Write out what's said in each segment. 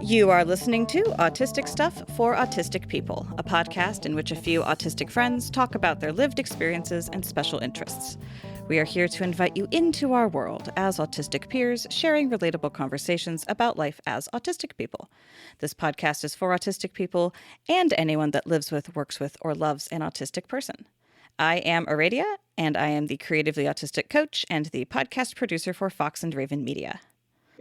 You are listening to Autistic Stuff for Autistic People, a podcast in which a few autistic friends talk about their lived experiences and special interests. We are here to invite you into our world as autistic peers, sharing relatable conversations about life as autistic people. This podcast is for autistic people and anyone that lives with, works with, or loves an autistic person. I am Aradia, and I am the Creatively Autistic Coach and the podcast producer for Fox and Raven Media.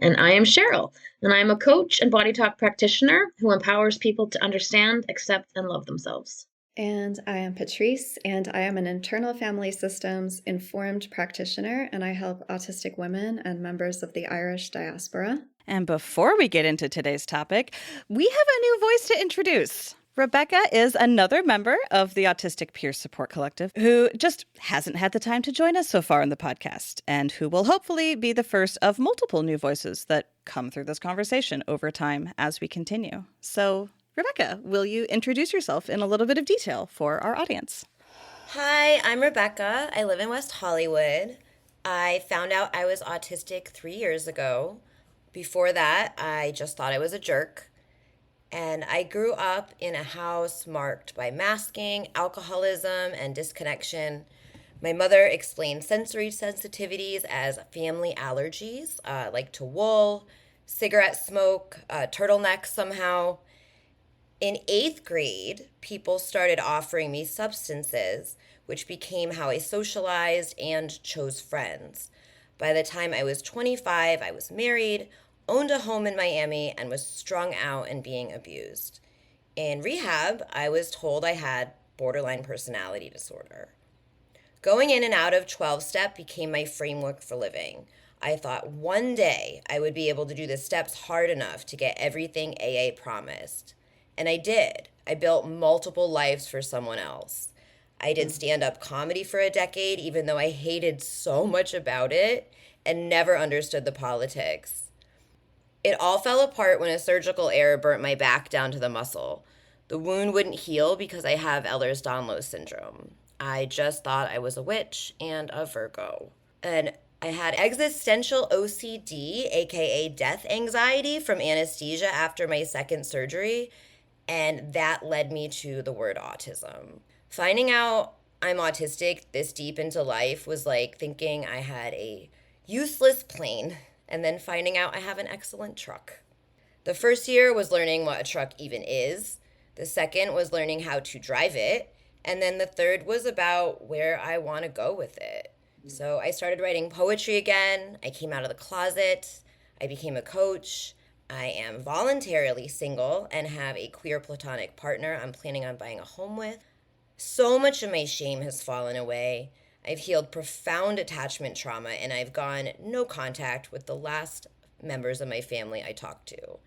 And I am Cheryl, and I am a coach and body talk practitioner who empowers people to understand, accept, and love themselves. And I am Patrice, and I am an internal family systems informed practitioner, and I help autistic women and members of the Irish diaspora. And before we get into today's topic, we have a new voice to introduce. Rebecca is another member of the Autistic Peer Support Collective who just hasn't had the time to join us so far in the podcast, and who will hopefully be the first of multiple new voices that come through this conversation over time as we continue. So, Rebecca, will you introduce yourself in a little bit of detail for our audience? Hi, I'm Rebecca. I live in West Hollywood. I found out I was autistic 3 years ago. Before that, I just thought I was a jerk. And I grew up in a house marked by masking, alcoholism, and disconnection. My mother explained sensory sensitivities as family allergies, like to wool, cigarette smoke, turtlenecks somehow. In 8th grade, people started offering me substances, which became how I socialized and chose friends. By the time I was 25, I was married, owned a home in Miami, and was strung out and being abused. In rehab, I was told I had borderline personality disorder. Going in and out of 12-step became my framework for living. I thought one day I would be able to do the steps hard enough to get everything AA promised. And I did. I built multiple lives for someone else. I did stand-up comedy for a decade, even though I hated so much about it and never understood the politics. It all fell apart when a surgical error burnt my back down to the muscle. The wound wouldn't heal because I have Ehlers-Danlos syndrome. I just thought I was a witch and a Virgo. And I had existential OCD, aka death anxiety, from anesthesia after my second surgery, and that led me to the word autism. Finding out I'm autistic this deep into life was like thinking I had a useless plane and then finding out I have an excellent truck. The first year was learning what a truck even is. The second was learning how to drive it. And then the third was about where I want to go with it. So I started writing poetry again. I came out of the closet. I became a coach. I am voluntarily single and have a queer platonic partner I'm planning on buying a home with. So much of my shame has fallen away. I've healed profound attachment trauma, and I've gone no contact with the last members of my family I talked to.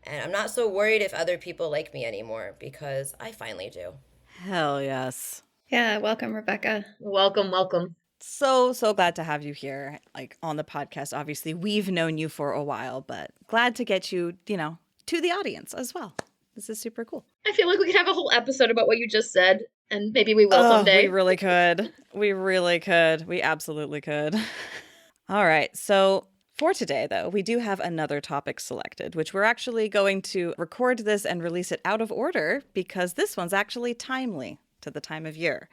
And I'm not so worried if other people like me anymore, because I finally do. Hell yes. Yeah, welcome, Rebecca. Welcome, welcome. So glad to have you here, like, on the podcast. Obviously, we've known you for a while, but glad to get you, to the audience as well. This is super cool. I feel like we could have a whole episode about what you just said, and maybe we will someday. We really could. We really could. We absolutely could. All right. So for today, though, we do have another topic selected, which we're actually going to record this and release it out of order because this one's actually timely to the time of year.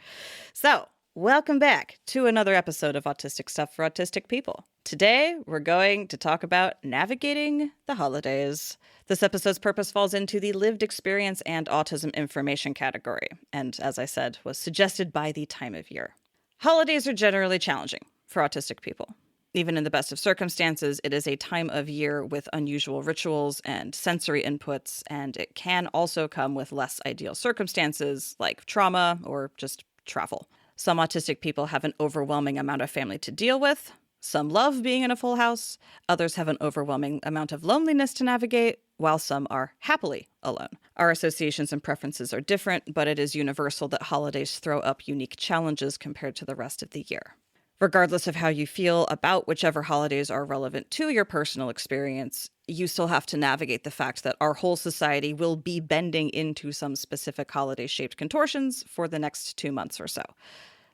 So welcome back to another episode of Autistic Stuff for Autistic People. Today, we're going to talk about navigating the holidays. This episode's purpose falls into the lived experience and autism information category, and as I said, was suggested by the time of year. Holidays are generally challenging for autistic people. Even in the best of circumstances, it is a time of year with unusual rituals and sensory inputs, and it can also come with less ideal circumstances like trauma or just travel. Some autistic people have an overwhelming amount of family to deal with. Some love being in a full house. Others have an overwhelming amount of loneliness to navigate, while some are happily alone. Our associations and preferences are different, but it is universal that holidays throw up unique challenges compared to the rest of the year. Regardless of how you feel about whichever holidays are relevant to your personal experience, you still have to navigate the fact that our whole society will be bending into some specific holiday-shaped contortions for the next 2 months or so.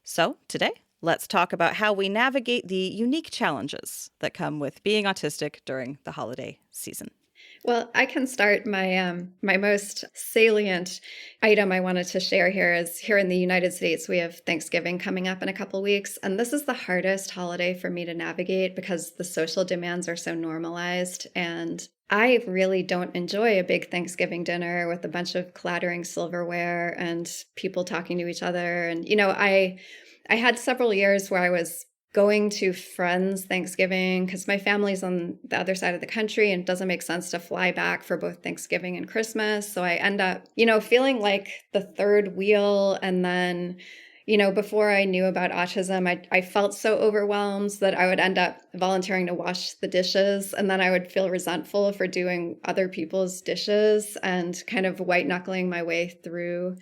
So today, let's talk about how we navigate the unique challenges that come with being autistic during the holiday season. Well, I can start. My most salient item I wanted to share here is here in the United States, we have Thanksgiving coming up in a couple weeks, and this is the hardest holiday for me to navigate because the social demands are so normalized, and I really don't enjoy a big Thanksgiving dinner with a bunch of clattering silverware and people talking to each other. And I had several years where I was going to friends Thanksgiving because my family's on the other side of the country and it doesn't make sense to fly back for both Thanksgiving and Christmas. So I end up, feeling like the third wheel. And then, before I knew about autism, I felt so overwhelmed that I would end up volunteering to wash the dishes. And then I would feel resentful for doing other people's dishes and kind of white knuckling my way through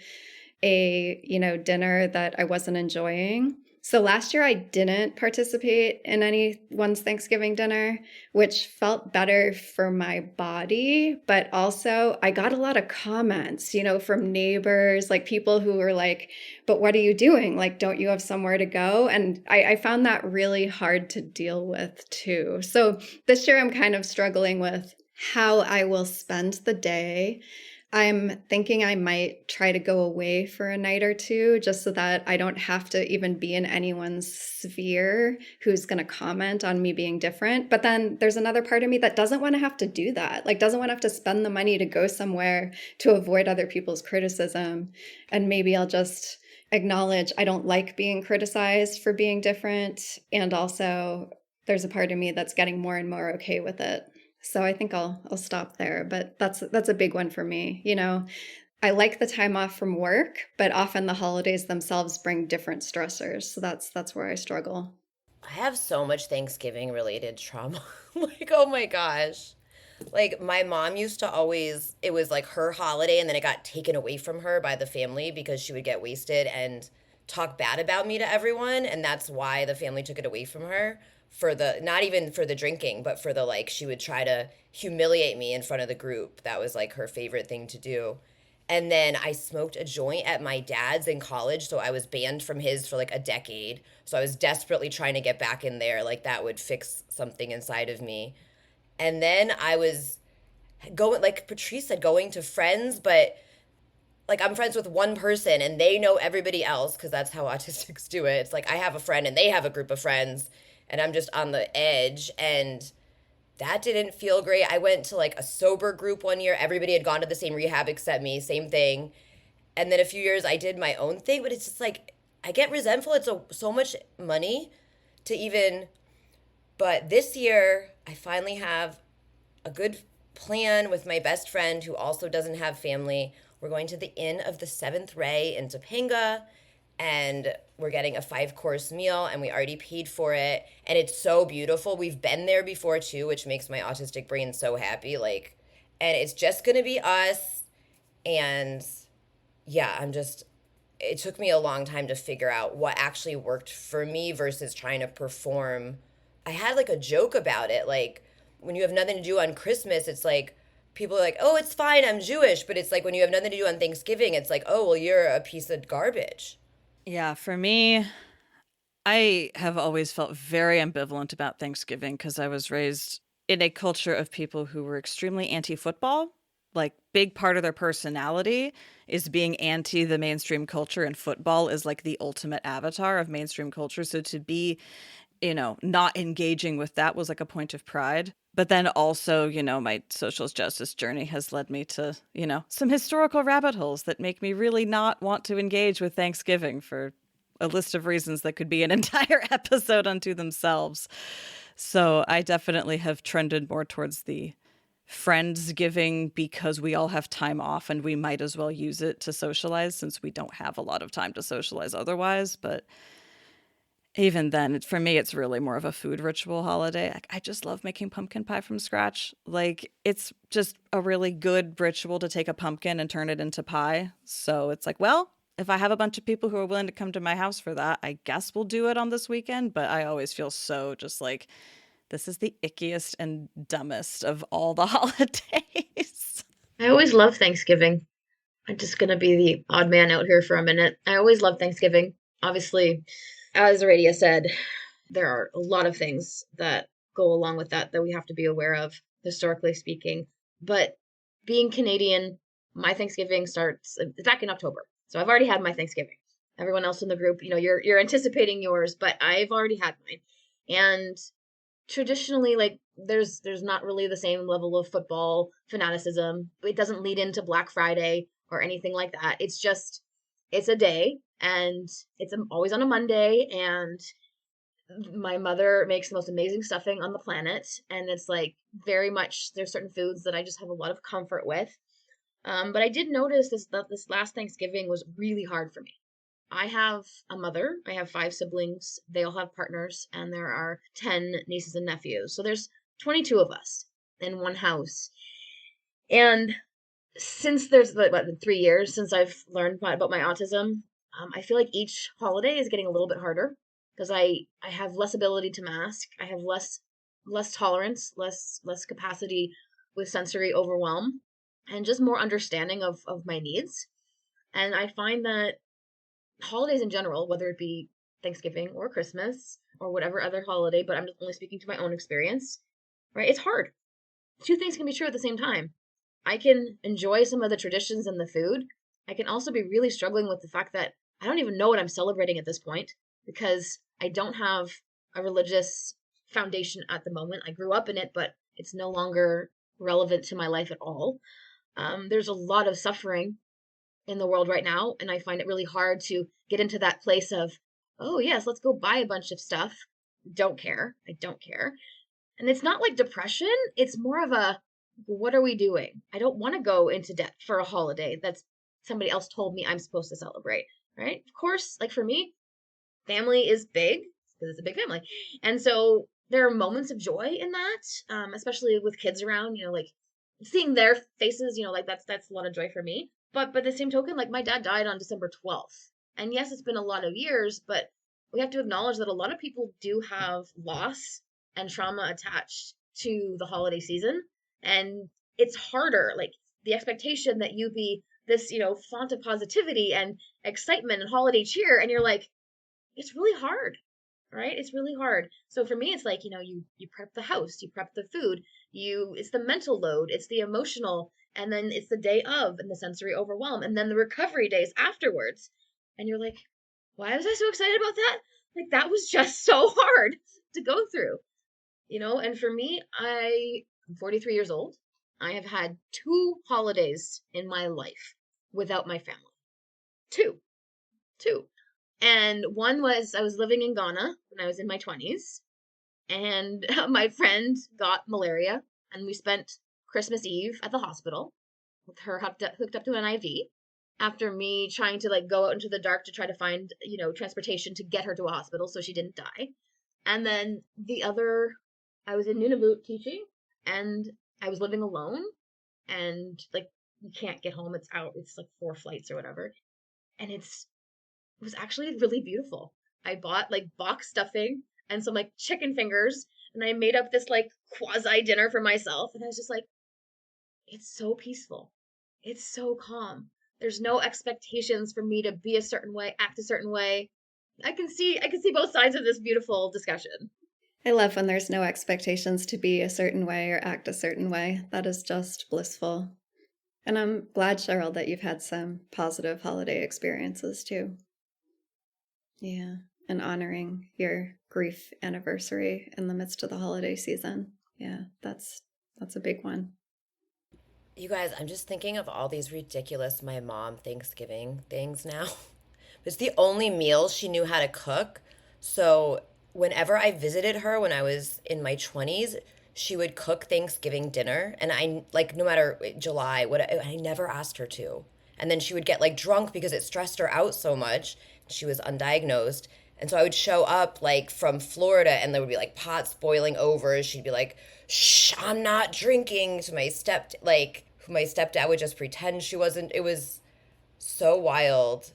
a, dinner that I wasn't enjoying. So last year I didn't participate in anyone's Thanksgiving dinner, which felt better for my body, but also I got a lot of comments, from neighbors, like people who were like, but what are you doing? Like, don't you have somewhere to go? And I found that really hard to deal with too. So this year I'm kind of struggling with how I will spend the day. I'm thinking I might try to go away for a night or two just so that I don't have to even be in anyone's sphere who's going to comment on me being different. But then there's another part of me that doesn't want to have to do that, like doesn't want to have to spend the money to go somewhere to avoid other people's criticism. And maybe I'll just acknowledge I don't like being criticized for being different. And also there's a part of me that's getting more and more okay with it. So I think I'll stop there, but that's a big one for me. I like the time off from work, but often the holidays themselves bring different stressors. So that's where I struggle. I have so much Thanksgiving related trauma. Like, oh my gosh. Like, my mom used to always, it was like her holiday, and then it got taken away from her by the family because she would get wasted and talk bad about me to everyone. And that's why the family took it away from her for the, not even for the drinking, but for the like, she would try to humiliate me in front of the group. That was like her favorite thing to do. And then I smoked a joint at my dad's in college, so I was banned from his for like a decade. So I was desperately trying to get back in there, like that would fix something inside of me. And then I was going, like Patrice said, going to friends, but like I'm friends with one person and they know everybody else because that's how autistics do it. It's like I have a friend and they have a group of friends and I'm just on the edge, and that didn't feel great. I went to like a sober group one year. Everybody had gone to the same rehab except me, same thing. And then a few years I did my own thing, but it's just like I get resentful. It's so much money to even, but this year I finally have a good plan with my best friend who also doesn't have family. We're going to the Inn of the Seventh Ray in Topanga, and we're getting a 5-course meal, and we already paid for it. And it's so beautiful. We've been there before too, which makes my autistic brain so happy. Like, and it's just going to be us. And yeah, it took me a long time to figure out what actually worked for me versus trying to perform. I had like a joke about it. Like, when you have nothing to do on Christmas, it's like, people are like, oh, it's fine, I'm Jewish. But it's like when you have nothing to do on Thanksgiving, it's like, oh, well, you're a piece of garbage. Yeah, for me, I have always felt very ambivalent about Thanksgiving because I was raised in a culture of people who were extremely anti-football. Like, big part of their personality is being anti the mainstream culture, and football is like the ultimate avatar of mainstream culture. So to be, not engaging with that was like a point of pride. But then also, my social justice journey has led me to, some historical rabbit holes that make me really not want to engage with Thanksgiving for a list of reasons that could be an entire episode unto themselves. So I definitely have trended more towards the Friendsgiving because we all have time off and we might as well use it to socialize since we don't have a lot of time to socialize otherwise. But even then, for me, it's really more of a food ritual holiday. Like, I just love making pumpkin pie from scratch. Like, it's just a really good ritual to take a pumpkin and turn it into pie. So it's like, well, if I have a bunch of people who are willing to come to my house for that, I guess we'll do it on this weekend. But I always feel so just like, this is the ickiest and dumbest of all the holidays. I always love Thanksgiving. I'm just going to be the odd man out here for a minute. I always love Thanksgiving. Obviously, as Aradia said, there are a lot of things that go along with that we have to be aware of, historically speaking. But being Canadian, my Thanksgiving starts back in October. So I've already had my Thanksgiving. Everyone else in the group, you're anticipating yours, but I've already had mine. And traditionally, like, there's not really the same level of football fanaticism. It doesn't lead into Black Friday or anything like that. It's a day, and it's always on a Monday, and my mother makes the most amazing stuffing on the planet, and it's like very much, there's certain foods that I just have a lot of comfort with. But I did notice that this last Thanksgiving was really hard for me. I have a mother. I have 5 siblings. They all have partners, and there are 10 nieces and nephews. So there's 22 of us in one house. And since there's about 3 years since I've learned about my autism, I feel like each holiday is getting a little bit harder because I have less ability to mask. I have less tolerance, less capacity with sensory overwhelm, and just more understanding of my needs. And I find that holidays in general, whether it be Thanksgiving or Christmas or whatever other holiday, but I'm just only speaking to my own experience, right? It's hard. Two things can be true at the same time. I can enjoy some of the traditions and the food. I can also be really struggling with the fact that I don't even know what I'm celebrating at this point because I don't have a religious foundation at the moment. I grew up in it, but it's no longer relevant to my life at all. There's a lot of suffering in the world right now, and I find it really hard to get into that place of, oh yes, let's go buy a bunch of stuff. Don't care. I don't care. And it's not like depression, it's more of a, what are we doing? I don't want to go into debt for a holiday that's somebody else told me I'm supposed to celebrate, right? Of course, like for me, family is big because it's a big family. And so there are moments of joy in that, especially with kids around, like seeing their faces, like that's a lot of joy for me. But by the same token, like my dad died on December 12th. And yes, it's been a lot of years, but we have to acknowledge that a lot of people do have loss and trauma attached to the holiday season. And it's harder, like the expectation that you be this, font of positivity and excitement and holiday cheer. And you're like, it's really hard, right? It's really hard. So for me, it's like, you prep the house, you prep the food, it's the mental load, it's the emotional, and then it's the day of and the sensory overwhelm, and then the recovery days afterwards. And you're like, why was I so excited about that? Like that was just so hard to go through, and for me, I'm 43 years old. I have had 2 holidays in my life without my family. Two. And one was I was living in Ghana when I was in my 20s, and my friend got malaria, and we spent Christmas Eve at the hospital with her hooked up to an IV after me trying to like go out into the dark to try to find, transportation to get her to a hospital so she didn't die. And then the other, I was in Nunavut teaching, and I was living alone, and like you can't get home. It's like 4 flights or whatever. And it was actually really beautiful. I bought like box stuffing and some like chicken fingers, and I made up this like quasi dinner for myself. And I was just like, it's so peaceful. It's so calm. There's no expectations for me to be a certain way, act a certain way. I can see both sides of this beautiful discussion. I love when there's no expectations to be a certain way or act a certain way. That is just blissful. And I'm glad, Cheryl, that you've had some positive holiday experiences too. Yeah. And honoring your grief anniversary in the midst of the holiday season. Yeah, that's a big one. You guys, I'm just thinking of all these ridiculous my mom Thanksgiving things now. It's the only meal she knew how to cook. So whenever I visited her when I was in my 20s, she would cook Thanksgiving dinner. And I, like, no matter July, I never asked her to. And then she would get, like, drunk because it stressed her out so much. She was undiagnosed. And so I would show up, like, from Florida, and there would be, like, pots boiling over. She'd be like, shh, I'm not drinking. To my stepdad would just pretend she wasn't. It was so wild.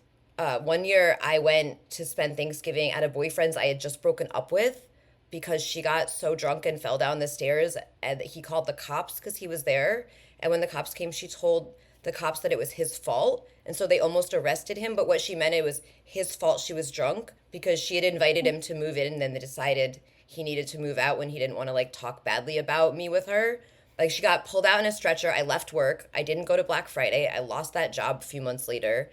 One year I went to spend Thanksgiving at a boyfriend's I had just broken up with because she got so drunk and fell down the stairs, and he called the cops because he was there. And when the cops came, she told the cops that it was his fault. And so they almost arrested him. But what she meant, it was his fault she was drunk because she had invited him to move in, and then they decided he needed to move out when he didn't want to like talk badly about me with her. Like she got pulled out in a stretcher. I left work. I didn't go to Black Friday. I lost that job a few months later.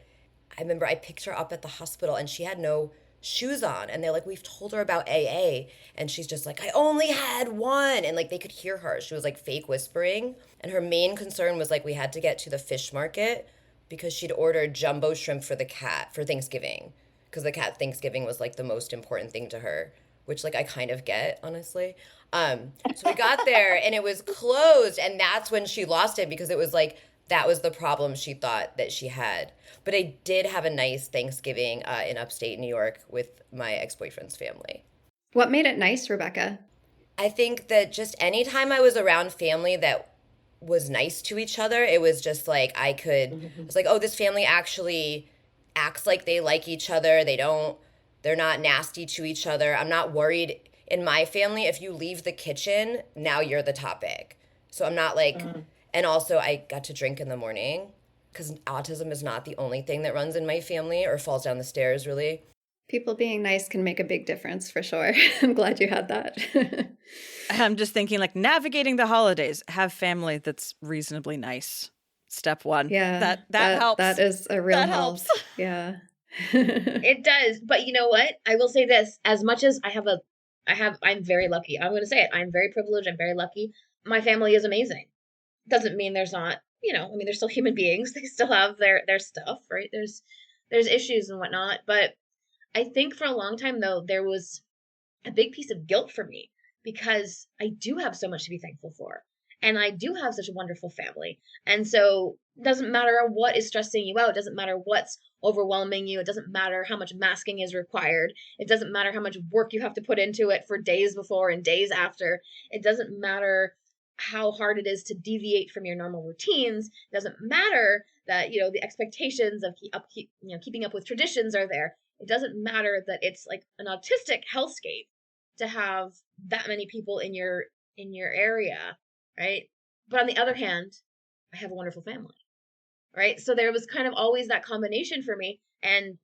I remember I picked her up at the hospital and she had no shoes on. And they're like, we've told her about AA. And she's just like, I only had one. And like they could hear her. She was like fake whispering. And her main concern was like we had to get to the fish market because she'd ordered jumbo shrimp for the cat for Thanksgiving. Because the cat Thanksgiving was like the most important thing to her, which like I kind of get, honestly. So we got there and it was closed. And that's when she lost it because it was like, that was the problem she thought that she had. But I did have a nice Thanksgiving in upstate New York with my ex-boyfriend's family. What made it nice, Rebecca? I think that just anytime I was around family that was nice to each other, it was just like I was like, oh, this family actually acts like they like each other. They're not nasty to each other. I'm not worried. In my family, if you leave the kitchen, now you're the topic. So I'm not like, and also I got to drink in the morning because autism is not the only thing that runs in my family or falls down the stairs, really. People being nice can make a big difference for sure. I'm glad you had that. I'm just thinking like navigating the holidays, have family that's reasonably nice. Step one. Yeah. That helps. That is a real That help. helps. Yeah. It does. But you know what? I will say this, as much as I'm very lucky. I'm going to say it. I'm very privileged. I'm very lucky. My family is amazing. Doesn't mean there's not, I mean, they're still human beings. They still have their stuff, right? There's issues and whatnot. But I think for a long time, though, there was a big piece of guilt for me because I do have so much to be thankful for. And I do have such a wonderful family. And so it doesn't matter what is stressing you out. It doesn't matter what's overwhelming you. It doesn't matter how much masking is required. It doesn't matter how much work you have to put into it for days before and days after. It doesn't matter how hard it is to deviate from your normal routines. It doesn't matter that, the expectations of keeping up with traditions are there. It doesn't matter that it's like an autistic hellscape to have that many people in your area, right? But on the other hand, I have a wonderful family, right? So there was kind of always that combination for me. And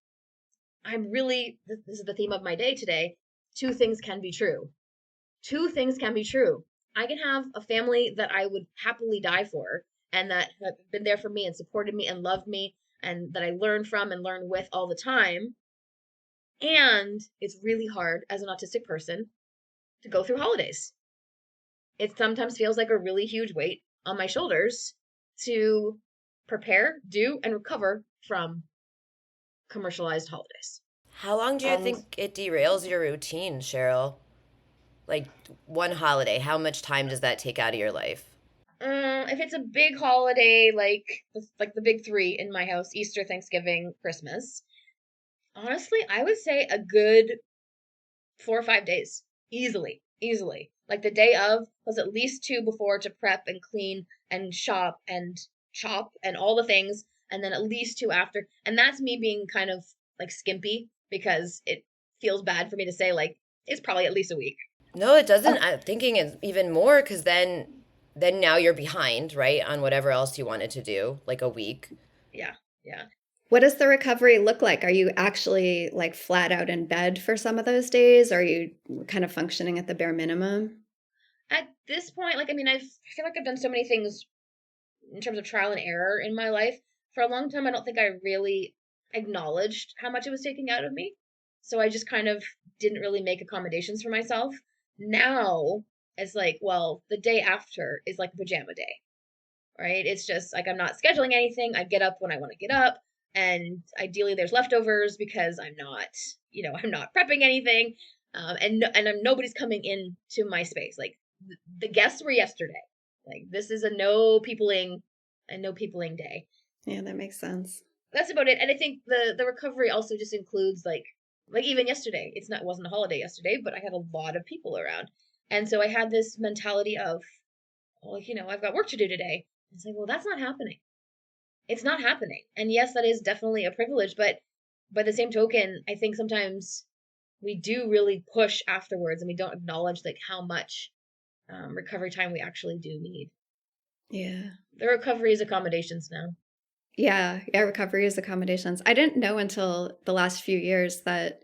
this is the theme of my day today. Two things can be true. Two things can be true. I can have a family that I would happily die for and that have been there for me and supported me and loved me and that I learn from and learn with all the time. And it's really hard as an autistic person to go through holidays. It sometimes feels like a really huge weight on my shoulders to prepare, do, and recover from commercialized holidays. How long do you think it derails your routine, Cheryl? Like one holiday, how much time does that take out of your life? If it's a big holiday, like the big three in my house, Easter, Thanksgiving, Christmas, honestly, I would say a good 4 or 5 days. Easily. Like the day of was at least 2 before to prep and clean and shop and chop and all the things. And then at least 2 after. And that's me being kind of like skimpy because it feels bad for me to say like, it's probably at least a week. No, it doesn't. I'm thinking it's even more because then now you're behind, right, on whatever else you wanted to do, like a week. Yeah. What does the recovery look like? Are you actually like flat out in bed for some of those days? Or are you kind of functioning at the bare minimum? At this point, like, I mean, I feel like I've done so many things in terms of trial and error in my life. For a long time, I don't think I really acknowledged how much it was taking out of me. So I just kind of didn't really make accommodations for myself. Now it's like, well, the day after is like a pajama day, right? It's just like I'm not scheduling anything. I get up when I want to get up. And ideally there's leftovers because I'm not prepping anything. And nobody's coming into my space. Like the guests were yesterday. Like this is a no peopling day. Yeah, that makes sense. That's about it. And I think the recovery also just includes like even yesterday, it wasn't a holiday yesterday, but I had a lot of people around. And so I had this mentality of, well, I've got work to do today. It's like, well, that's not happening. It's not happening. And yes, that is definitely a privilege, but by the same token, I think sometimes we do really push afterwards and we don't acknowledge like how much recovery time we actually do need. Yeah. The recovery is accommodations now. Yeah, recovery is accommodations. I didn't know until the last few years that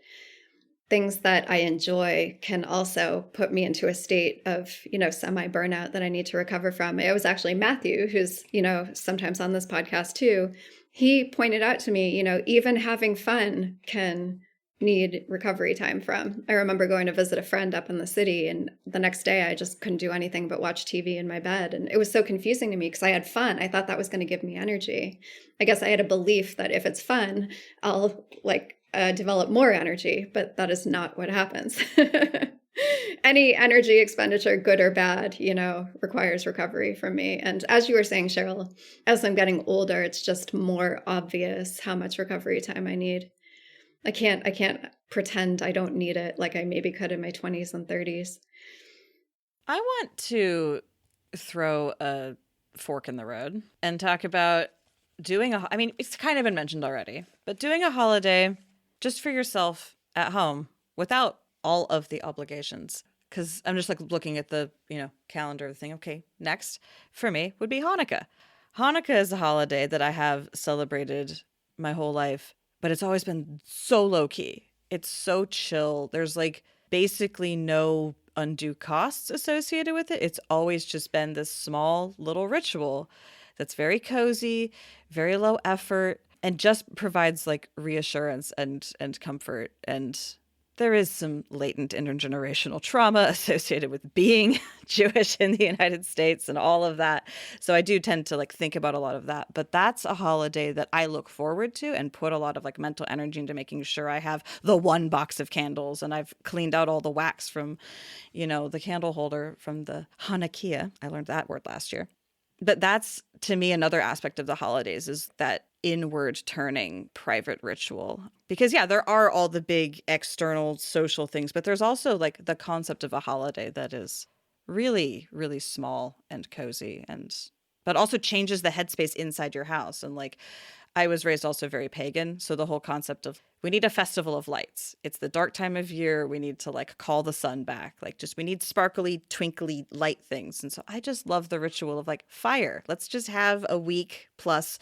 things that I enjoy can also put me into a state of, semi-burnout that I need to recover from. It was actually Matthew, who's, sometimes on this podcast too. He pointed out to me, even having fun can need recovery time from. I remember going to visit a friend up in the city, and the next day I just couldn't do anything but watch TV in my bed. And it was so confusing to me because I had fun. I thought that was going to give me energy. I guess I had a belief that if it's fun, I'll develop more energy, but that is not what happens. Any energy expenditure, good or bad, requires recovery from me. And as you were saying, Cheryl, as I'm getting older, it's just more obvious how much recovery time I need. I can't pretend I don't need it like I maybe could in my 20s and 30s. I want to throw a fork in the road and talk about it's kind of been mentioned already, but doing a holiday just for yourself at home without all of the obligations. Because I'm just looking at the, calendar of the thing. Okay, next for me would be Hanukkah. Hanukkah is a holiday that I have celebrated my whole life, but it's always been so low key. It's so chill. There's basically no undue costs associated with it. It's always just been this small little ritual that's very cozy, very low effort, and just provides reassurance and comfort. And there is some latent intergenerational trauma associated with being Jewish in the United States and all of that. So I do tend to think about a lot of that. But that's a holiday that I look forward to and put a lot of mental energy into making sure I have the one box of candles and I've cleaned out all the wax from, the candle holder from the Hanukkah. I learned that word last year. But that's, to me, another aspect of the holidays is that inward turning private ritual. Because, yeah, there are all the big external social things, but there's also the concept of a holiday that is really, really small and cozy but also changes the headspace inside your house. And I was raised also very pagan. So the whole concept of we need a festival of lights. It's the dark time of year. We need to call the sun back. We need sparkly, twinkly light things. And so I just love the ritual of fire. Let's just have a week plus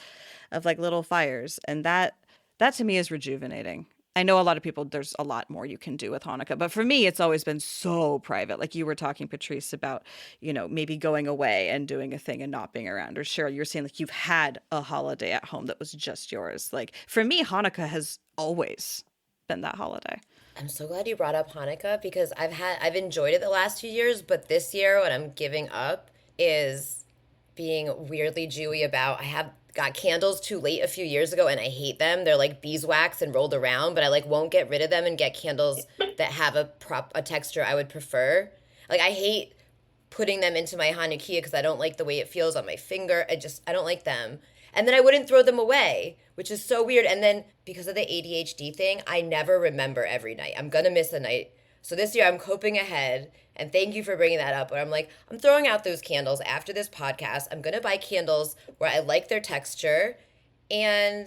of little fires. And that to me is rejuvenating. I know a lot of people, there's a lot more you can do with Hanukkah, but for me, it's always been so private. You were talking, Patrice, about, maybe going away and doing a thing and not being around. Or Cheryl, you're saying you've had a holiday at home that was just yours. For me, Hanukkah has always been that holiday. I'm so glad you brought up Hanukkah because I've enjoyed it the last few years, but this year what I'm giving up is being weirdly Jewy about. I have got candles too late a few years ago and I hate them. They're beeswax and rolled around, but I won't get rid of them and get candles that have a texture I would prefer. I hate putting them into my Hanukkah because I don't like the way it feels on my finger. I don't like them. And then I wouldn't throw them away, which is so weird. And then because of the ADHD thing, I never remember every night. I'm going to miss a night. So this year I'm coping ahead, and thank you for bringing that up. Where I'm throwing out those candles after this podcast. I'm going to buy candles where I like their texture, and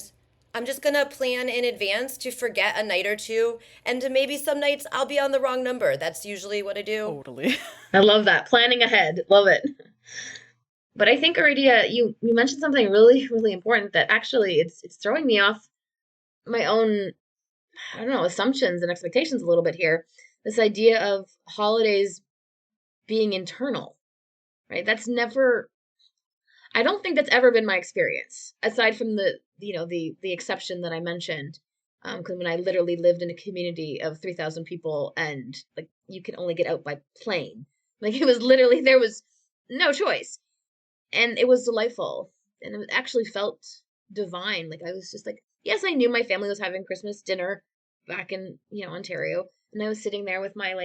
I'm just going to plan in advance to forget a night or two, and to maybe some nights I'll be on the wrong number. That's usually what I do. Totally. I love that. Planning ahead. Love it. But I think, Aradia, you mentioned something really, really important that actually it's throwing me off my own, I don't know, assumptions and expectations a little bit here. This idea of holidays being internal, right? That's never, I don't think that's ever been my experience, aside from the exception that I mentioned. Because when I literally lived in a community of 3,000 people and you can only get out by plane. It was literally, there was no choice. And it was delightful. And it actually felt divine. I was just yes, I knew my family was having Christmas dinner back in, Ontario. And I was sitting there with my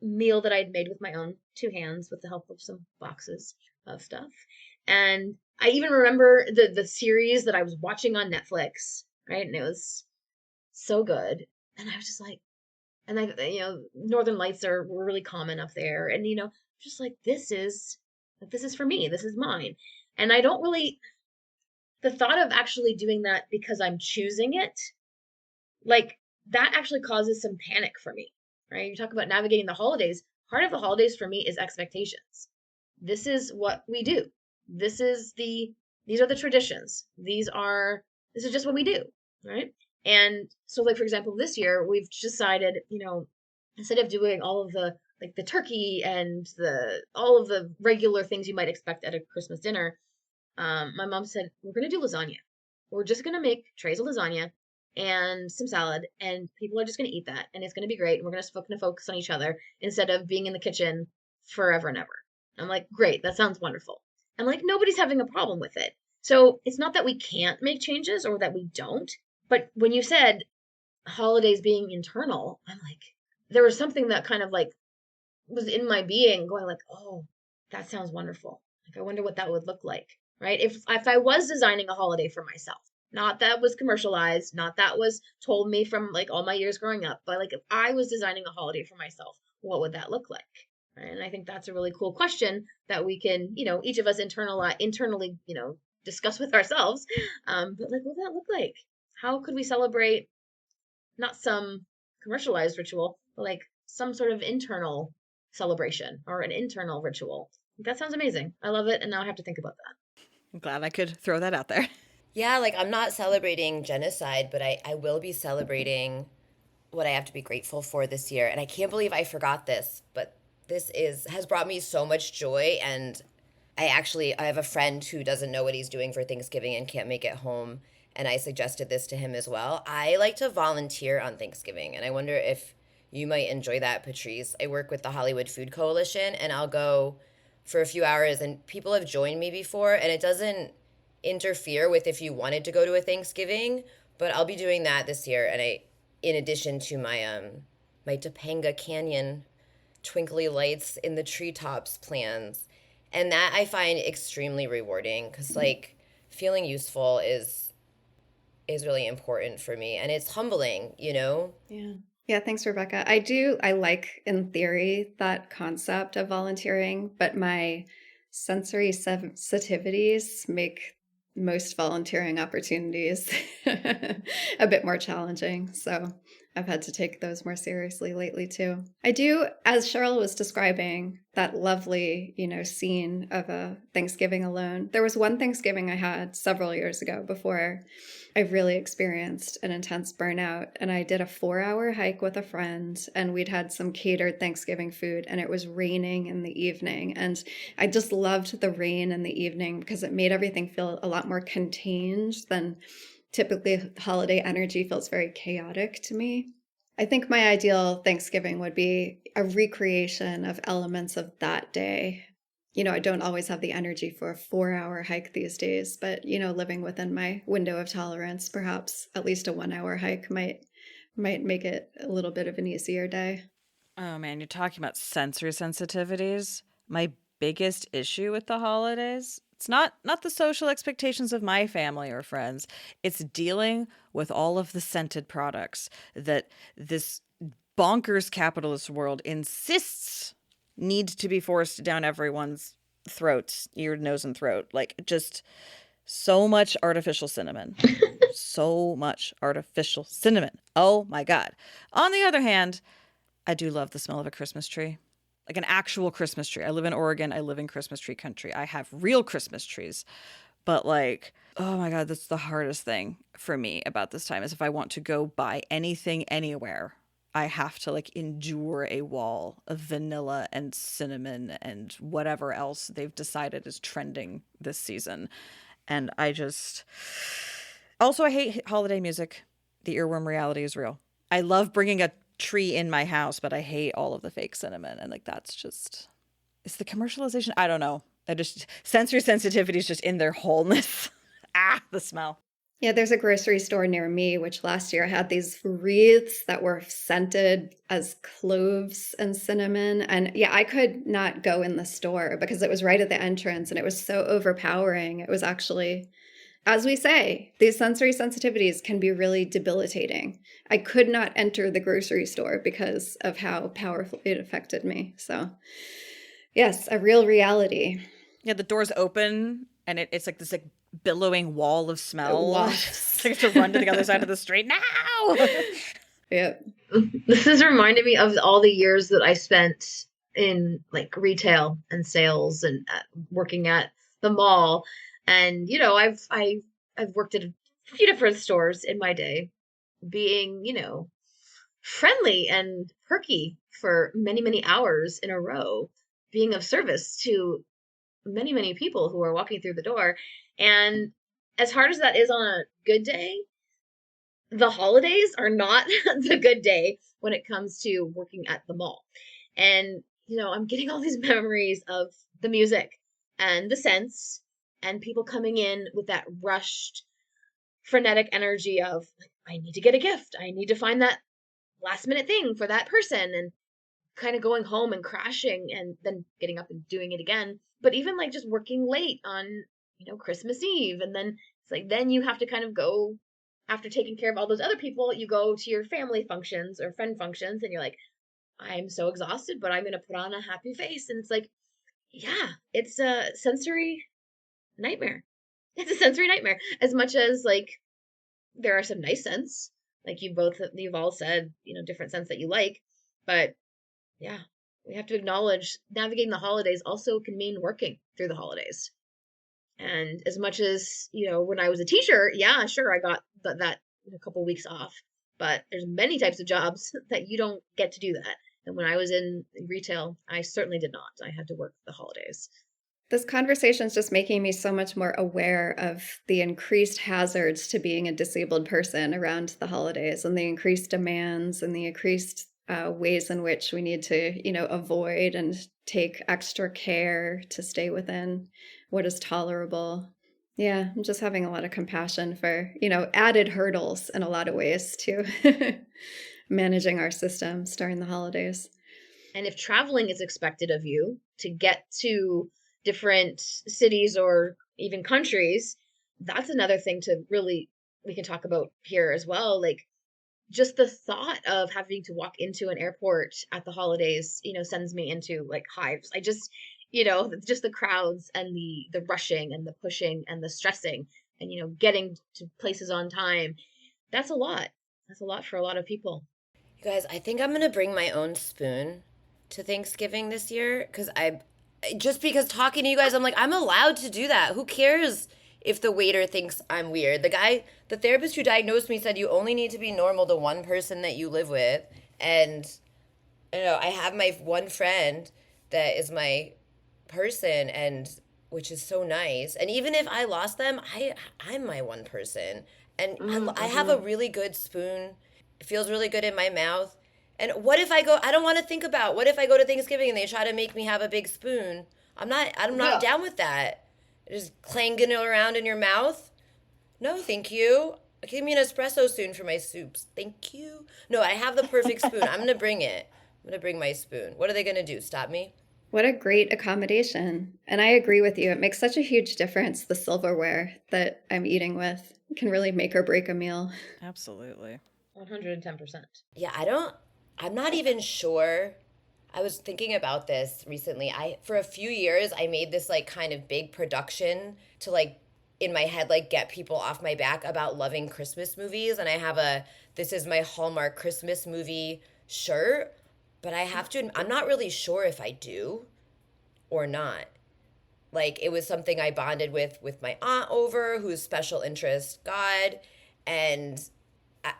meal that I'd made with my own two hands with the help of some boxes of stuff. And I even remember the series that I was watching on Netflix, right? And it was so good. And I was just and Northern Lights were really common up there. And, just this is for me. This is mine. And I don't really, the thought of actually doing that because I'm choosing it, that actually causes some panic for me, right? You talk about navigating the holidays. Part of the holidays for me is expectations. This is what we do. These are the traditions. This is just what we do, right? And so, like, for example, this year we've decided, instead of doing all of the like the turkey and the all of the regular things you might expect at a Christmas dinner, my mom said, we're gonna do lasagna. We're just gonna make trays of lasagna and some salad, and people are just gonna eat that, and it's gonna be great. And we're gonna focus on each other instead of being in the kitchen forever and ever. I'm like, great, that sounds wonderful. And like nobody's having a problem with it. So it's not that we can't make changes or that we don't, but when you said holidays being internal, I'm like, there was something that kind of like was in my being going like, oh, that sounds wonderful. Like, I wonder what that would look like, right? If I was designing a holiday for myself, not that was commercialized, not that was told me from like all my years growing up, but like if I was designing a holiday for myself, what would that look like? Right? And I think that's a really cool question that we can, each of us internally, discuss with ourselves. But like, what would that look like? How could we celebrate not some commercialized ritual, but like some sort of internal celebration or an internal ritual? That sounds amazing. I love it. And now I have to think about that. I'm glad I could throw that out there. Yeah, like I'm not celebrating genocide, but I will be celebrating what I have to be grateful for this year. And I can't believe I forgot this, but has brought me so much joy. And I have a friend who doesn't know what he's doing for Thanksgiving and can't make it home. And I suggested this to him as well. I like to volunteer on Thanksgiving, and I wonder if you might enjoy that, Patrice. I work with the Hollywood Food Coalition, and I'll go for a few hours, and people have joined me before, and it doesn't interfere with if you wanted to go to a Thanksgiving, but I'll be doing that this year. And in addition to my Topanga Canyon twinkly lights in the treetops plans. And that I find extremely rewarding because like feeling useful is really important for me, and it's humbling, Yeah. Yeah, thanks, Rebecca. I like in theory that concept of volunteering, but my sensory sensitivities make most volunteering opportunities a bit more challenging. So I've had to take those more seriously lately too. I do, as Cheryl was describing that lovely, scene of a Thanksgiving alone. There was one Thanksgiving I had several years ago before I really experienced an intense burnout, and I did a 4-hour hike with a friend, and we'd had some catered Thanksgiving food, and it was raining in the evening. And I just loved the rain in the evening because it made everything feel a lot more contained than typically holiday energy feels very chaotic to me. I think my ideal Thanksgiving would be a recreation of elements of that day. I don't always have the energy for a 4-hour hike these days, but, living within my window of tolerance, perhaps at least a 1-hour hike might make it a little bit of an easier day. Oh man, you're talking about sensory sensitivities. My biggest issue with the holidays, it's not the social expectations of my family or friends. It's dealing with all of the scented products that this bonkers capitalist world insists need to be forced down everyone's throats, ear, nose, and throat. Like, just so much artificial cinnamon. So much artificial cinnamon. Oh my God. On the other hand, I do love the smell of a Christmas tree. Like an actual Christmas tree. I live in Oregon. I live in Christmas tree country. I have real Christmas trees. But like, oh my God, that's the hardest thing for me about this time is if I want to go buy anything anywhere, I have to like endure a wall of vanilla and cinnamon and whatever else they've decided is trending this season. And I hate holiday music. The earworm reality is real. I love bringing a tree in my house, but I hate all of the fake cinnamon. And like, it's the commercialization. I don't know. Sensory sensitivity is just in their wholeness. The smell. Yeah, there's a grocery store near me, which last year had these wreaths that were scented as cloves and cinnamon. And yeah, I could not go in the store because it was right at the entrance and it was so overpowering. It was actually, as we say, these sensory sensitivities can be really debilitating. I could not enter the grocery store because of how powerful it affected me. So yes, a real reality. Yeah, the doors open and it's like this like billowing wall of smell. Wafts. I have to run to the other side of the street now. Yep. This has reminded me of all the years that I spent in like retail and sales and working at the mall. And I've worked at a few different stores in my day. being, friendly and perky for many, many hours in a row, being of service to many, many people who are walking through the door. And as hard as that is on a good day, the holidays are not the good day when it comes to working at the mall. And, I'm getting all these memories of the music and the scents and people coming in with that rushed, frenetic energy of, like, I need to get a gift. I need to find that last minute thing for that person, and kind of going home and crashing and then getting up and doing it again. But even like just working late on, Christmas Eve. And then it's like, then you have to kind of go, after taking care of all those other people, you go to your family functions or friend functions, and you're like, I'm so exhausted, but I'm going to put on a happy face. And it's like, yeah, it's a sensory nightmare. It's a sensory nightmare. As much as like there are some nice scents, like you've all said, different scents that you like, but yeah, we have to acknowledge navigating the holidays also can mean working through the holidays. And as much as, when I was a teacher, yeah, sure, I got that a couple weeks off, but there's many types of jobs that you don't get to do that. And when I was in retail, I certainly did not. I had to work the holidays. This conversation is just making me so much more aware of the increased hazards to being a disabled person around the holidays, and the increased demands and the increased ways in which we need to, avoid and take extra care to stay within what is tolerable. Yeah, I'm just having a lot of compassion for, added hurdles in a lot of ways to managing our systems during the holidays. And if traveling is expected of you to get to different cities or even countries, that's another thing to really, we can talk about here as well. Like, just the thought of having to walk into an airport at the holidays, sends me into like hives. I just, just the crowds and the rushing and the pushing and the stressing and, getting to places on time. That's a lot. That's a lot for a lot of people. You guys, I think I'm going to bring my own spoon to Thanksgiving this year because talking to you guys, I'm like, I'm allowed to do that. Who cares if the waiter thinks I'm weird? The therapist who diagnosed me said you only need to be normal to one person that you live with. And, I have my one friend that is my person, and which is so nice. And even if I lost them, I'm my one person. And I have a really good spoon. It feels really good in my mouth. And what if I don't want to think about, what if I go to Thanksgiving and they try to make me have a big spoon? I'm not down with that. Just clanging it around in your mouth. No, thank you. Give me an espresso spoon for my soups. Thank you. No, I have the perfect spoon. I'm going to bring it. I'm going to bring my spoon. What are they going to do? Stop me? What a great accommodation. And I agree with you. It makes such a huge difference. The silverware that I'm eating with can really make or break a meal. Absolutely. 110%. Yeah, I'm not even sure. I was thinking about this recently. For a few years, I made this like kind of big production to like in my head, like get people off my back about loving Christmas movies. And I have this is my Hallmark Christmas movie shirt, but I'm not really sure if I do or not. Like, it was something I bonded with my aunt over, whose special interest, God, and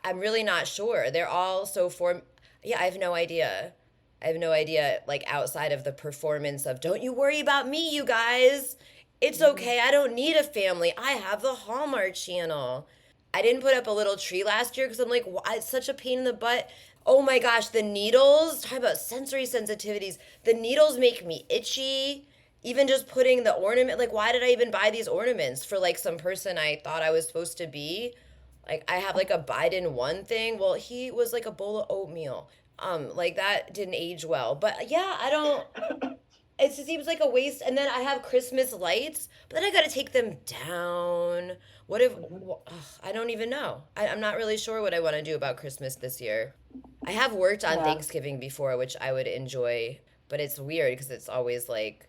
I'm really not sure. They're all so yeah, I have no idea. Like, outside of the performance of, don't you worry about me, you guys. It's okay. I don't need a family. I have the Hallmark Channel. I didn't put up a little tree last year because I'm like, why? It's such a pain in the butt. Oh my gosh, the needles. Talk about sensory sensitivities. The needles make me itchy. Even just putting the ornament, like, why did I even buy these ornaments for like some person I thought I was supposed to be? Like, I have like a Biden one thing. Well, he was like a bowl of oatmeal. Like, that didn't age well. But yeah, it seems like a waste. And then I have Christmas lights, but then I got to take them down. What if, I don't even know. I'm not really sure what I want to do about Christmas this year. I have worked on Thanksgiving before, which I would enjoy, but it's weird because it's always like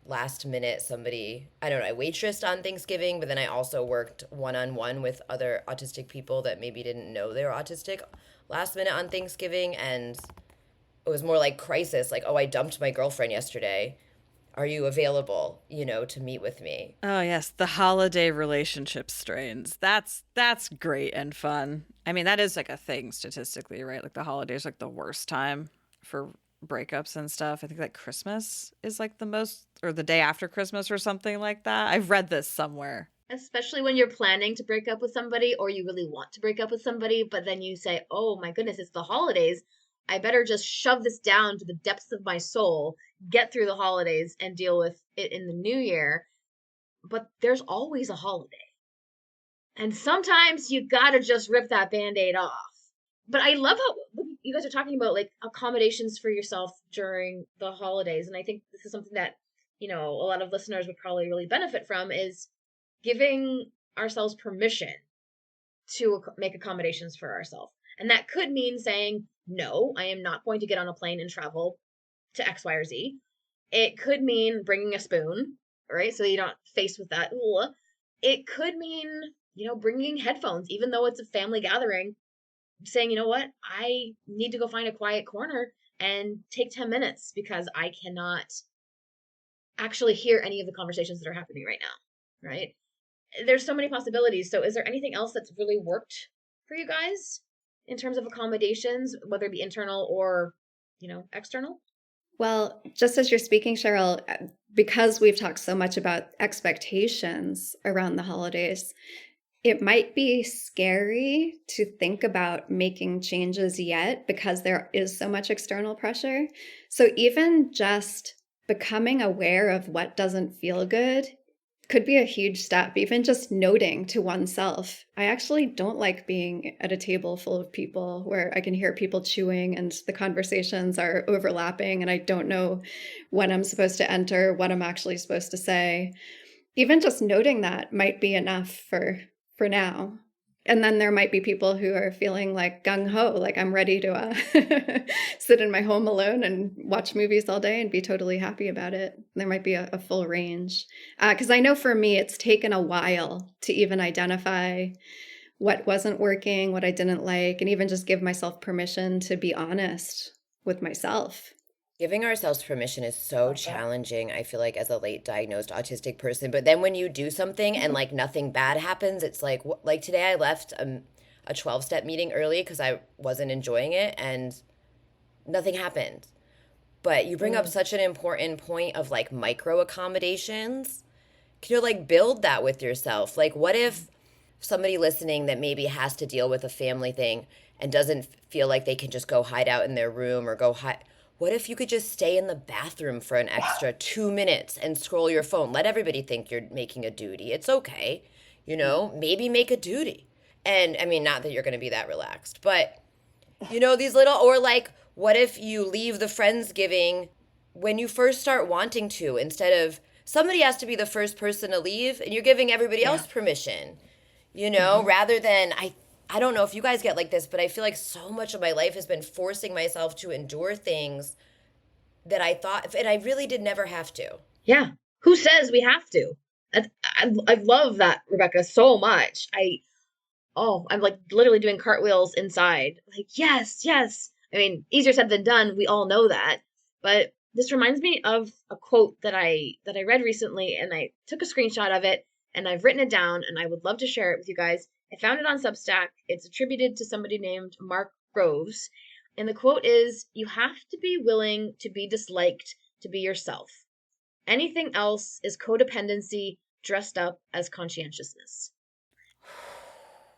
last minute somebody, I don't know, I waitressed on Thanksgiving, but then I also worked one-on-one with other autistic people that maybe didn't know they were autistic last minute on Thanksgiving, and it was more like crisis, like, oh, I dumped my girlfriend yesterday, Are you available, to meet with me? Oh yes, the holiday relationship strains. That's great and fun. I mean, that is like a thing statistically, right? Like the holidays like the worst time for breakups and stuff. I think like Christmas is like the most, or the day after Christmas or something like that. I've read this somewhere. Especially when you're planning to break up with somebody or you really want to break up with somebody, but then you say, oh my goodness, it's the holidays. I better just shove this down to the depths of my soul, get through the holidays, and deal with it in the new year. But there's always a holiday. And sometimes you gotta just rip that band aid off. But I love how you guys are talking about like accommodations for yourself during the holidays. And I think this is something that, a lot of listeners would probably really benefit from is giving ourselves permission to make accommodations for ourselves. And that could mean saying, no, I am not going to get on a plane and travel to X, Y, or Z. It could mean bringing a spoon, right? So you're not faced with that. Ugh. It could mean, bringing headphones, even though it's a family gathering, saying, you know what, I need to go find a quiet corner and take 10 minutes because I cannot actually hear any of the conversations that are happening right now, right? There's so many possibilities. So is there anything else that's really worked for you guys in terms of accommodations, whether it be internal or, external? Well, just as you're speaking, Cheryl, because we've talked so much about expectations around the holidays, it might be scary to think about making changes yet because there is so much external pressure. So even just becoming aware of what doesn't feel good could be a huge step, even just noting to oneself, I actually don't like being at a table full of people where I can hear people chewing and the conversations are overlapping and I don't know when I'm supposed to enter, what I'm actually supposed to say. Even just noting that might be enough for now. And then there might be people who are feeling like gung-ho, like I'm ready to sit in my home alone and watch movies all day and be totally happy about it. There might be a full range. Because I know for me, it's taken a while to even identify what wasn't working, what I didn't like, and even just give myself permission to be honest with myself. Giving ourselves permission is so challenging, I feel like, as a late diagnosed autistic person. But then when you do something and like nothing bad happens, it's like today I left a 12-step meeting early because I wasn't enjoying it and nothing happened. But you bring up such an important point of like micro accommodations. Can you like build that with yourself? Like, what if somebody listening that maybe has to deal with a family thing and doesn't feel like they can just go hide out in their room or go hide? What if you could just stay in the bathroom for an extra 2 minutes and scroll your phone? Let everybody think you're making a duty. It's okay. Maybe make a duty. And I mean, not that you're going to be that relaxed, but these little, or like, what if you leave the Friendsgiving when you first start wanting to, instead of somebody has to be the first person to leave and you're giving everybody else permission, rather than, I don't know if you guys get like this, but I feel like so much of my life has been forcing myself to endure things that I thought, and I really did never have to. Yeah. Who says we have to? I love that, Rebecca, so much. I'm like literally doing cartwheels inside. Like, yes, yes. I mean, easier said than done. We all know that. But this reminds me of a quote that I read recently, and I took a screenshot of it and I've written it down and I would love to share it with you guys. I found it on Substack. It's attributed to somebody named Mark Groves. And the quote is, "You have to be willing to be disliked to be yourself. Anything else is codependency dressed up as conscientiousness."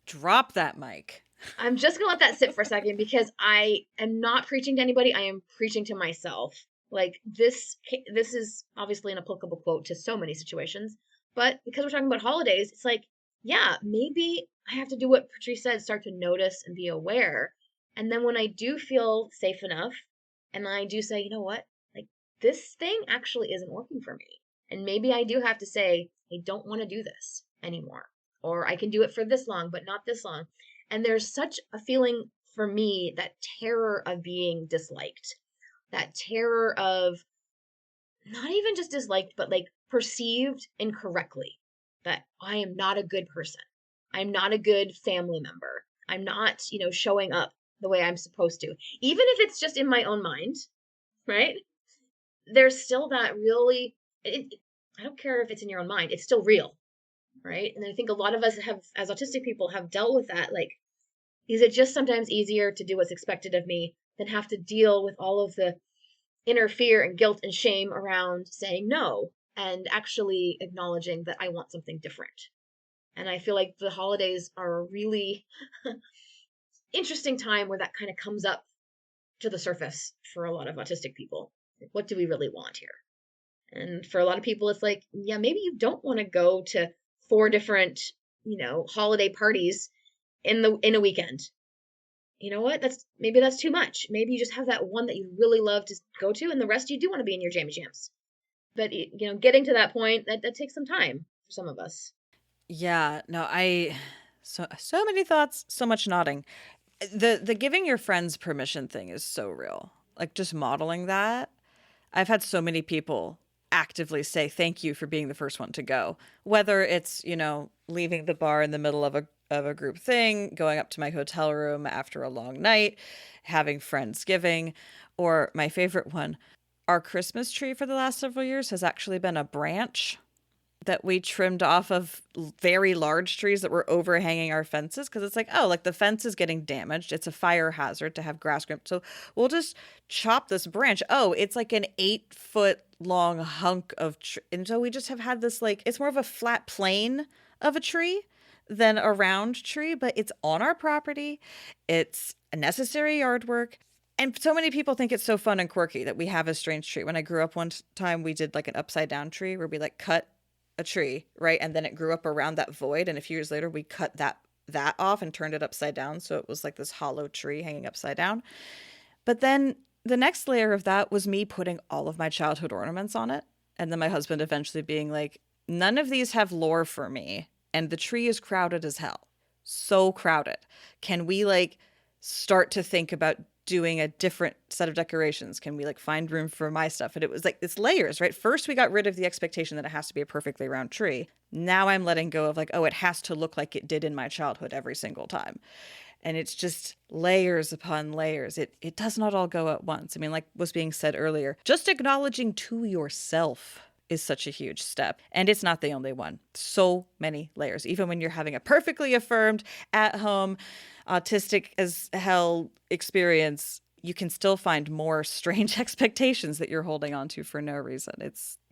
Drop that mic. I'm just going to let that sit for a second because I am not preaching to anybody. I am preaching to myself. Like this is obviously an applicable quote to so many situations, but because we're talking about holidays, it's like, yeah, maybe I have to do what Patrice said, start to notice and be aware. And then when I do feel safe enough and I do say, you know what, like this thing actually isn't working for me. And maybe I do have to say, I don't want to do this anymore. Or I can do it for this long, but not this long. And there's such a feeling for me, that terror of being disliked, that terror of not even just disliked, but like perceived incorrectly, that I am not a good person. I'm not a good family member. I'm not, showing up the way I'm supposed to. Even if it's just in my own mind, right? There's still that really I don't care if it's in your own mind, it's still real, right? And I think a lot of us have, as autistic people, have dealt with that. Like, is it just sometimes easier to do what's expected of me than have to deal with all of the inner fear and guilt and shame around saying no and actually acknowledging that I want something different? And I feel like the holidays are a really interesting time where that kind of comes up to the surface for a lot of autistic people. Like, what do we really want here? And for a lot of people, it's like, yeah, maybe you don't want to go to 4 different, holiday parties in a weekend. You know what? Maybe that's too much. Maybe you just have that one that you really love to go to, and the rest you do want to be in your jammy jams. But getting to that point, that takes some time for some of us. Yeah, no, so many thoughts, so much nodding. The giving your friends permission thing is so real. Like just modeling that. I've had so many people actively say thank you for being the first one to go. Whether it's, leaving the bar in the middle of a group thing, going up to my hotel room after a long night, having Friendsgiving, or my favorite one, our Christmas tree for the last several years has actually been a branch that we trimmed off of very large trees that were overhanging our fences, because it's like, oh, like the fence is getting damaged. It's a fire hazard to have grass growing. So we'll just chop this branch. Oh, it's like an 8-foot long hunk of tree. And so we just have had this, like, it's more of a flat plane of a tree than a round tree, but it's on our property. It's a necessary yard work. And so many people think it's so fun and quirky that we have a strange tree. When I grew up one time, we did like an upside down tree where we like cut a tree, right? And then it grew up around that void. And a few years later, we cut that off and turned it upside down. So it was like this hollow tree hanging upside down. But then the next layer of that was me putting all of my childhood ornaments on it. And then my husband eventually being like, none of these have lore for me. And the tree is crowded as hell. So crowded. Can we like start to think about doing a different set of decorations? Can we like find room for my stuff? And it was like, it's layers, right? First, we got rid of the expectation that it has to be a perfectly round tree. Now I'm letting go of like, oh, it has to look like it did in my childhood every single time. And it's just layers upon layers. It does not all go at once. I mean, like was being said earlier, just acknowledging to yourself is such a huge step. And it's not the only one. So many layers. Even when you're having a perfectly affirmed, at home, autistic as hell experience, you can still find more strange expectations that you're holding on to for no reason.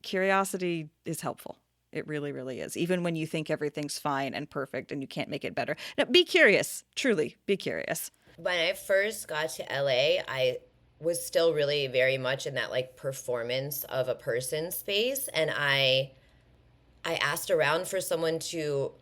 Curiosity is helpful. It really, really is. Even when you think everything's fine and perfect and you can't make it better. Now, be curious. Truly, be curious. When I first got to LA, I was still really very much in that like performance of a person space, and I asked around for someone to,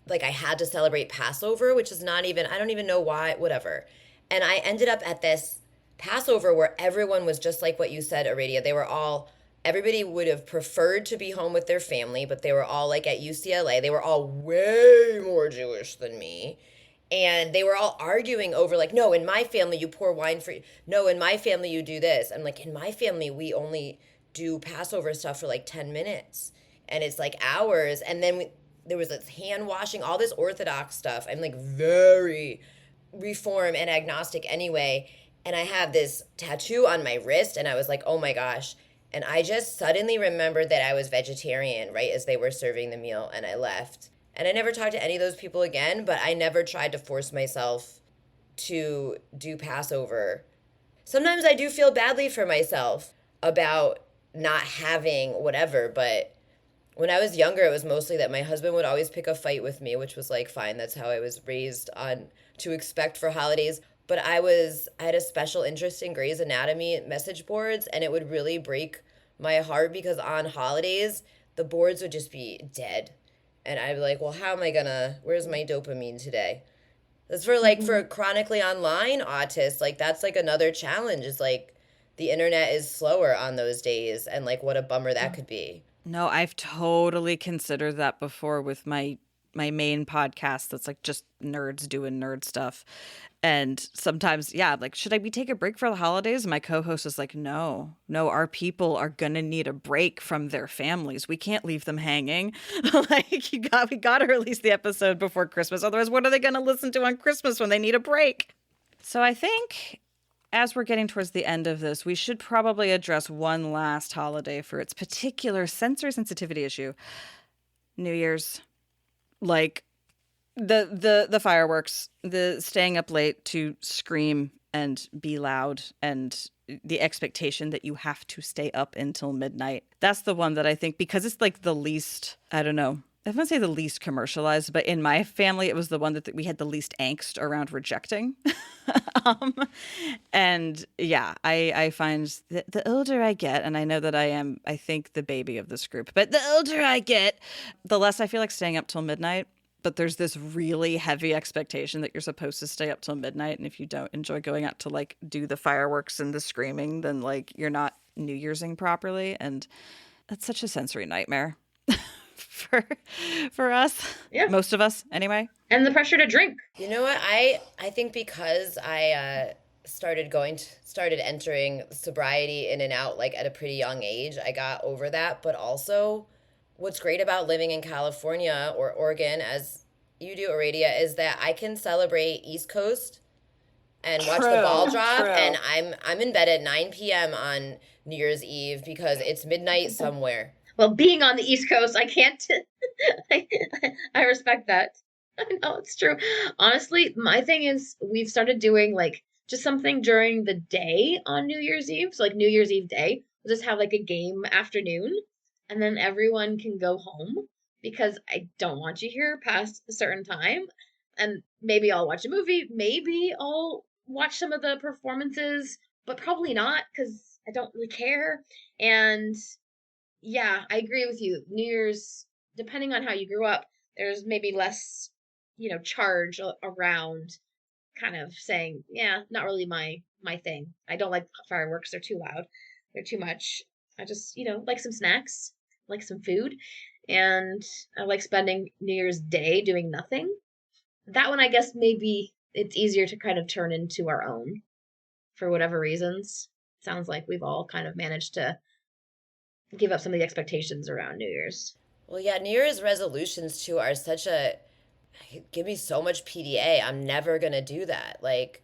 like, I had to celebrate Passover, which is not even, I don't even know why, whatever. And I ended up at this Passover where everyone was just like what you said, Aradia. Everybody would have preferred to be home with their family, but they were all like at UCLA. They were all way more Jewish than me. And they were all arguing over like, no, in my family you pour wine for, no, in my family you do this. I'm like, in my family we only do Passover stuff for like 10 minutes. And it's like hours. And then there was this hand washing, all this Orthodox stuff. I'm like very reform and agnostic anyway. And I have this tattoo on my wrist, and I was like, oh my gosh. And I just suddenly remembered that I was vegetarian right as they were serving the meal, and I left. And I never talked to any of those people again, but I never tried to force myself to do Passover. Sometimes I do feel badly for myself about not having whatever, but when I was younger, it was mostly that my husband would always pick a fight with me, which was like, fine, that's how I was raised on to expect for holidays. But I had a special interest in Grey's Anatomy message boards, and it would really break my heart because on holidays, the boards would just be dead. And I'd be like, well, where's my dopamine today? That's for chronically online autists, like that's like another challenge is like the internet is slower on those days, and like what a bummer that could be. No, I've totally considered that before with my main podcast that's like just nerds doing nerd stuff. And sometimes, yeah, like, should I take a break for the holidays? And my co-host is like, no, our people are going to need a break from their families. We can't leave them hanging. Like, we got to release the episode before Christmas. Otherwise, what are they going to listen to on Christmas when they need a break? So I think as we're getting towards the end of this, we should probably address one last holiday for its particular sensory sensitivity issue. New Year's. Like the fireworks, the staying up late to scream and be loud, and the expectation that you have to stay up until midnight. That's the one that I think, because it's like the least, I don't know, I wouldn't say the least commercialized, but in my family, it was the one that we had the least angst around rejecting. um, and yeah, I find that the older I get, and I know that I think, the baby of this group, but the older I get, the less I feel like staying up till midnight. But there's this really heavy expectation that you're supposed to stay up till midnight. And if you don't enjoy going out to like do the fireworks and the screaming, then like you're not New Year'sing properly. And that's such a sensory nightmare for for us. Yeah. Most of us anyway. And the pressure to drink. You know what? I think because I started entering sobriety in and out like at a pretty young age, I got over that. But also, what's great about living in California or Oregon, as you do, Aradia, is that I can celebrate East Coast and watch the ball drop, and I'm in bed at 9 p.m. on New Year's Eve because it's midnight somewhere. Well, being on the East Coast, I can't. I respect that. I know it's true. Honestly, my thing is we've started doing like just something during the day on New Year's Eve. So like New Year's Eve day, we'll just have like a game afternoon, and then everyone can go home because I don't want you here past a certain time. And maybe I'll watch a movie. Maybe I'll watch some of the performances, but probably not because I don't really care. And yeah, I agree with you. New Year's, depending on how you grew up, there's maybe less, charge around kind of saying, yeah, not really my thing. I don't like fireworks. They're too loud. They're too much. I just, like some snacks, like some food, and I like spending New Year's Day doing nothing. That one, I guess maybe it's easier to kind of turn into our own for whatever reasons. Sounds like we've all kind of managed to give up some of the expectations around New Year's. Well, yeah, New Year's resolutions too are give me so much PDA. I'm never going to do that. Like,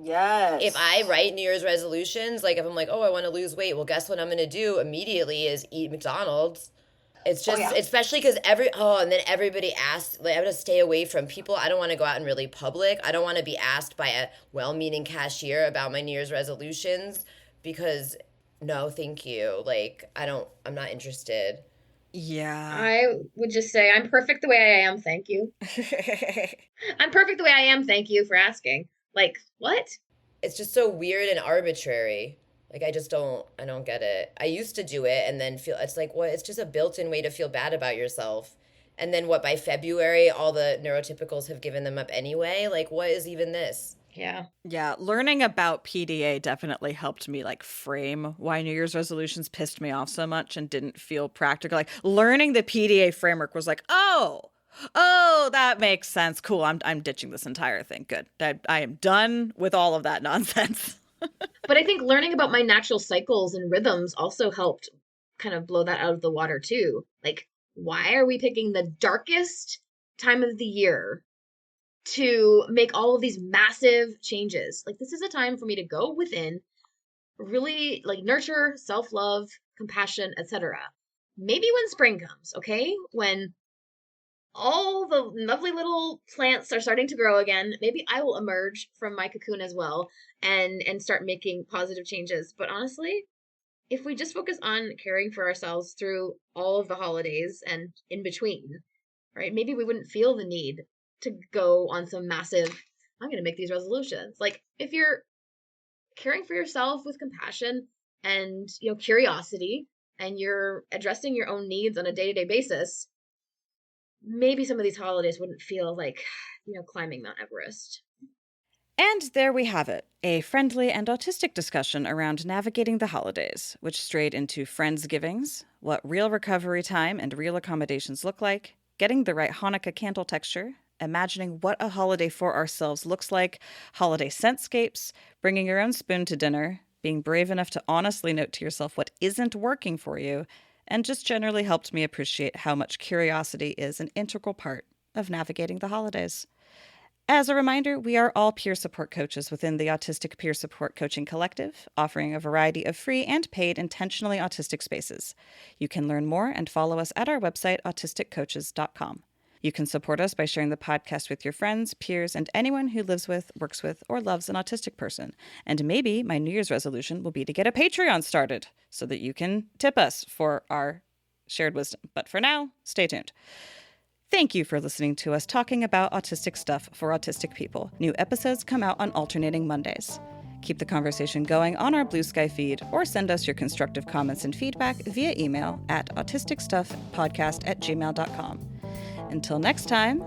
Yes. if I write New Year's resolutions, like if I'm like, oh, I want to lose weight, well, guess what I'm going to do immediately is eat McDonald's. It's just, especially because and then everybody asks, like, I'm going to stay away from people. I don't want to go out in really public. I don't want to be asked by a well-meaning cashier about my New Year's resolutions because, no, thank you. Like, I'm not interested. Yeah. I would just say, I'm perfect the way I am, thank you. I'm perfect the way I am, thank you for asking. Like, what? It's just so weird and arbitrary. Like, I don't get it. I used to do it and then it's like, what? It's just a built-in way to feel bad about yourself. And then by February, all the neurotypicals have given them up anyway? Like, what is even this? Yeah. Yeah, learning about PDA definitely helped me like frame why New Year's resolutions pissed me off so much and didn't feel practical. Like learning the PDA framework was like, oh, that makes sense. Cool. I'm ditching this entire thing. Good. I am done with all of that nonsense. But I think learning about my natural cycles and rhythms also helped kind of blow that out of the water too. Like, why are we picking the darkest time of the year to make all of these massive changes? Like, this is a time for me to go within, really like nurture self-love, compassion, etc. Maybe when spring comes, okay? When all the lovely little plants are starting to grow again, maybe I will emerge from my cocoon as well and start making positive changes. But honestly, if we just focus on caring for ourselves through all of the holidays and in between, right? Maybe we wouldn't feel the need to go on some massive, I'm going to make these resolutions. Like, if you're caring for yourself with compassion and, curiosity, and you're addressing your own needs on a day-to-day basis, maybe some of these holidays wouldn't feel like, climbing Mount Everest. And there we have it, a friendly and autistic discussion around navigating the holidays, which strayed into Friendsgivings, what real recovery time and real accommodations look like, getting the right Hanukkah candle texture, imagining what a holiday for ourselves looks like, holiday scentscapes, bringing your own spoon to dinner, being brave enough to honestly note to yourself what isn't working for you, and just generally helped me appreciate how much curiosity is an integral part of navigating the holidays. As a reminder, we are all peer support coaches within the Autistic Peer Support Coaching Collective, offering a variety of free and paid intentionally autistic spaces. You can learn more and follow us at our website, autisticcoaches.com. You can support us by sharing the podcast with your friends, peers, and anyone who lives with, works with, or loves an autistic person. And maybe my New Year's resolution will be to get a Patreon started so that you can tip us for our shared wisdom. But for now, stay tuned. Thank you for listening to us talking about autistic stuff for autistic people. New episodes come out on alternating Mondays. Keep the conversation going on our Blue Sky feed or send us your constructive comments and feedback via email at autisticstuffpodcast@gmail.com. Until next time,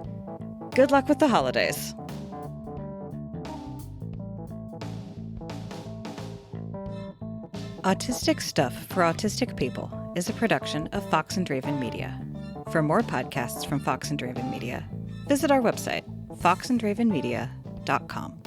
good luck with the holidays. Autistic Stuff for Autistic People is a production of Fox and Draven Media. For more podcasts from Fox and Draven Media, visit our website, foxanddravenmedia.com.